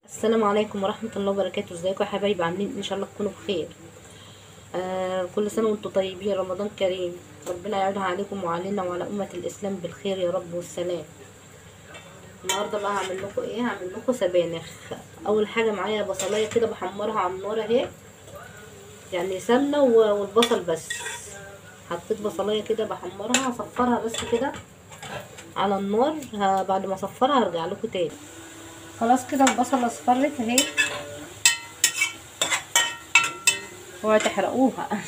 السلام عليكم ورحمة الله وبركاته. ازيكم يا حبايبي؟ عاملين ان شاء الله تكونوا بخير. كل سنة وانتم طيبين، رمضان كريم. ربنا يعودها عليكم وعلينا وعلى أمة الإسلام بالخير يا رب والسلام. النهاردة بقى هعمل لكم ايه؟ هعمل لكم سبانخ. اول حاجة معايا بصلاية كده بحمرها على النار اهي، يعني سمنة والبصل بس. حطيت بصلاية كده بحمرها، هصفرها بس كده على النار. بعد ما اصفرها هرجع لكم تاني. خلاص كده البصلة اصفرت اهي، اوعوا تحرقوها.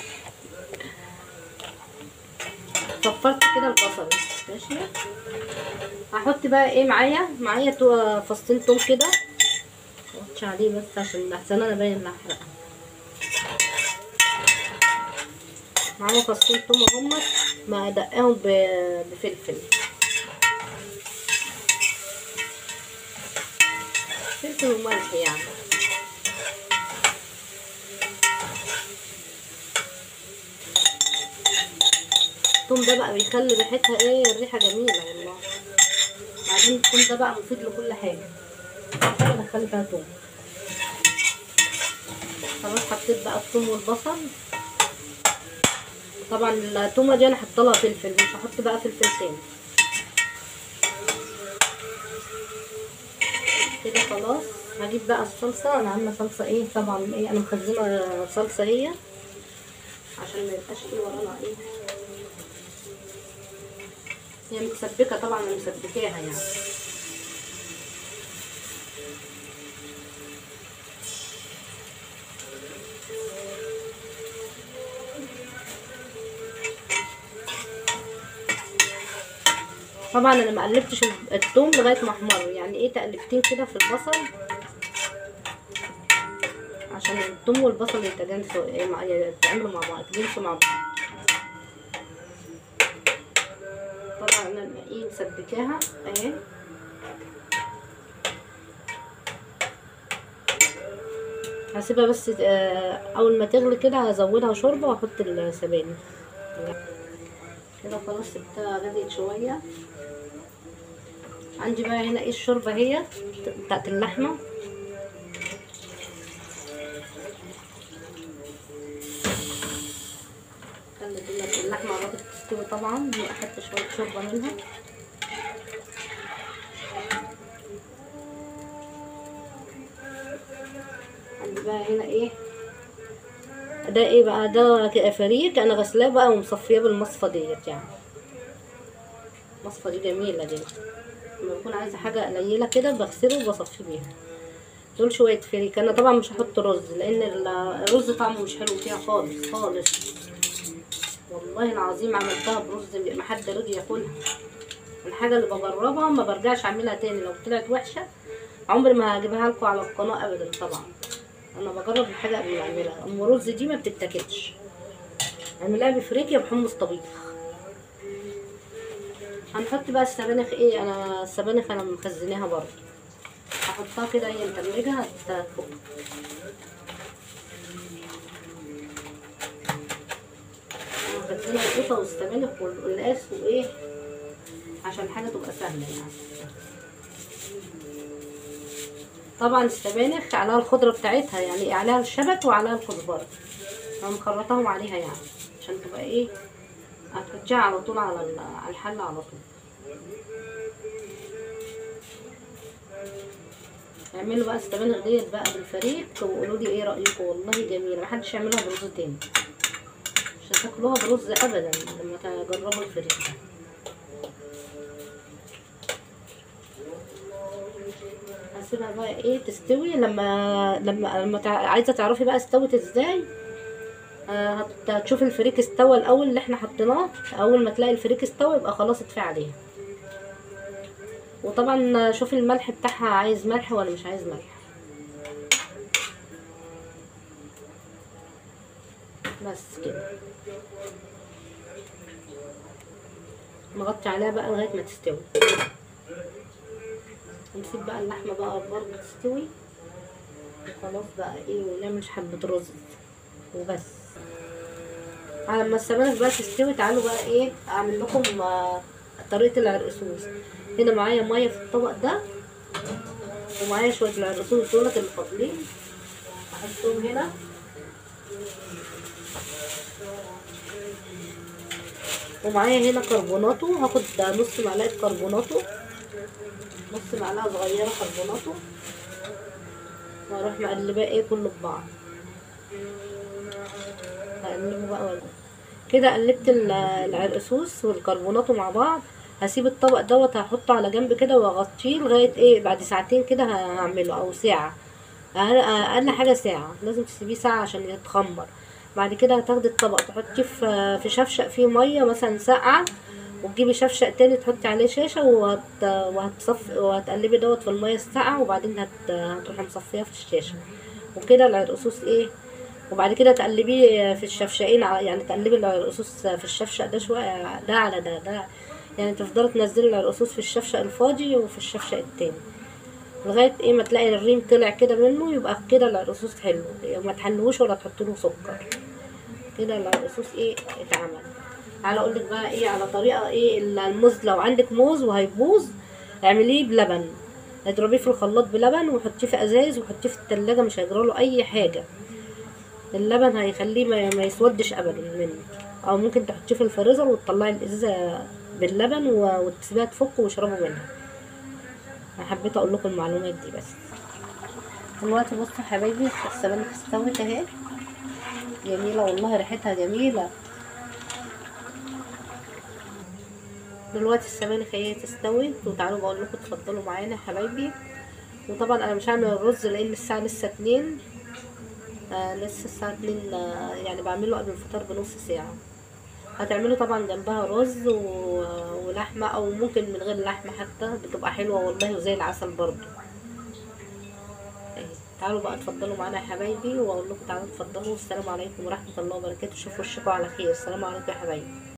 صفرت كده البصل ماشي. هحط بقى ايه معايا فصين توم كده، مقطش عليه بس عشان احسن انا باين احرق. معايا فصين توم اهمت، ما ادقاهم بفلفل وملح يعني. التوم ده بقى بيخلي ريحتها ايه، الريحه جميله والله. بعدين التوم ده بقى مفيد لكل حاجه، ادخلي فيها توم. خلاص حطيت بقى التوم والبصل. طبعا التومه دي انا حاطه لها فلفل، مش هحط بقى فلفل تاني كده. خلاص هجيب بقى الصلصه. انا عامله صلصه ايه طبعا، ايه انا مخزنه صلصه هي عشان ما يبقاش ايه ورانا ايه. هي متسبكه طبعا، انا مسبكاها يعني. طبعا انا ما قلبتش الثوم لغايه ما احمر، يعني ايه تقلبتين كده في البصل عشان الثوم والبصل يتجانسوا يتعملوا مع بعض، يتجانسوا مع بعض. طبعا انا ايه مسبكاها اهي. هسيبها بس اول ما تغلي كده هزودها شوربه واحط السبانخ كده. خلاص سبتها غليت شويه. عندي بقى هنا ايه الشوربه هي بتاعت اللحمه. خلي اللحمه قربت تستوي طبعا، احط شويه شوربه منها. عندي بقى هنا ايه ده، ايه بقى ده؟ فريك انا غسلاه بقى ومصفيه بالمصفى ديت يعني. المصفى دي جميله دي، لما بكون عايزه حاجه قليله كده بغسله وبصفيه بيها. دول شويه فريك. انا طبعا مش هحط رز لان الرز طعمه مش حلو فيها خالص خالص. والله العظيم عملتها برز ما حد رضي ياكلها. الحاجه اللي بجربها ما برجعش اعملها تاني، لو طلعت وحشه عمري ما هجيبها لكم على القناه ابدا. طبعا انا بجرب الحاجه قبل ما اعملها. ام رز دي ما بتتاكلش، اعملها بفريك يا بحمص طبيخ. هنحط بقى السبانخ. ايه انا السبانخ انا مخزناها برضه، هحطها كده هي متلجه هتفك. مخزنه القوطه والسبانخ والقلقاس وايه عشان الحاجه تبقى سهله يعني. طبعا السبانخ عليها الخضره بتاعتها، يعني عليها الشبت وعليها الكزبره، انا مخلطاهم عليها يعني عشان تبقى ايه، هتحطيها على طول على الحله على طول. اعملوا بقى السبانخ ديت بقى بالفريك وقولوا لي ايه رايكم. والله جميله، محدش يعملها برز تاني، مش هتاكلوها برز ابدا لما تجربوا الفريك ده. هسيبها بقى ايه تستوي. لما عايزه تعرفي بقى استوت ازاي، هتشوفي الفريك استوى الاول اللي احنا حطيناه. اول ما تلاقي الفريك استوى يبقى خلاص اطفي عليها. وطبعا شوفي الملح بتاعها، عايز ملح ولا مش عايز ملح. بس كده نغطي عليها بقى لغايه ما تستوي. ونسيب بقى اللحمه بقى برضه تستوي وخلاص بقى ايه، ونعمل حبه رز وبس. على ما السبانخ بقى تستوي تعالوا بقى ايه اعمل لكم طريقه العرقسوس. هنا معايا ميه في الطبق ده، ومعايا شويه العرقسوس دولت اللي فاضلين هحطهم هنا. ومعايا هنا كربوناتو، هاخد نص معلقه كربوناتو، نص معلقه صغيره كربوناتو، واروح مقلباه ايه كله ببعض. هقلبه بقى ولا كده. قلبت العرقسوس والكربوناتو مع بعض. هسيب الطبق دوت هحطه على جنب كده واغطيه لغايه ايه بعد ساعتين كده هعمله، او ساعه، اقل حاجه ساعه. لازم تسيبيه ساعه عشان يتخمر. بعد كده هتاخدي الطبق تحطيه في شفشق فيه ميه مثلا ساقعه، وتجيبي شفشق تاني تحطي عليه شاشه وهتقلبي دوت في الميه الساقعه، وبعدين هتروحي مصفيه في الشاشه. وكده العرقسوس ايه. وبعد كده تقلبيه في الشفشقين يعني تقلبي العرقسوس في الشفشق ده شويه، ده على ده يعني تفضلي تنزلي العرقسوس في الشفشق الفاضي وفي الشفشق التاني لغايه ايه ما تلاقي الريم طلع كده منه. يبقى كده العرقسوس حلو، ما تحلوش ولا تحط له سكر. كده العرقسوس ايه اتعمل. تعالى اقول لك بقى ايه على طريقه ايه الموز. لو عندك موز وهيبوظ اعمليه بلبن، اضربيه في الخلاط بلبن وحطيه في ازايز وحطيه في التلاجة، مش هيجراله اي حاجه. اللبن هيخليه ما يسودش ابدا منه. او ممكن تحطيه في الفريزر وتطلعي الازازه باللبن وتسيبيها تفك واشربوا منها. انا حبيت اقول لكم المعلومات دي بس. دلوقتي بصوا يا حبايبي السبانخ استوت اهي، جميله والله، ريحتها جميله. دلوقتي السبانخ اهي استوت، وتعالوا بقول لكم اتفضلوا معانا يا حبايبي. وطبعا انا مش هعمل الرز لان الساعه لسه 2. لسه الساعه 2. يعني بعمله قبل الفطار بنص ساعه. هتعملوا طبعا جنبها رز ولحمه، او ممكن من غير لحمه حتى بتبقى حلوه والله وزي العسل برضو. تعالوا بقى اتفضلوا معانا يا حبايبي، واقول لكم تعالوا اتفضلوا. والسلام عليكم ورحمه الله وبركاته. شوفوا وشكم على خير. السلام عليكم يا حبايبي.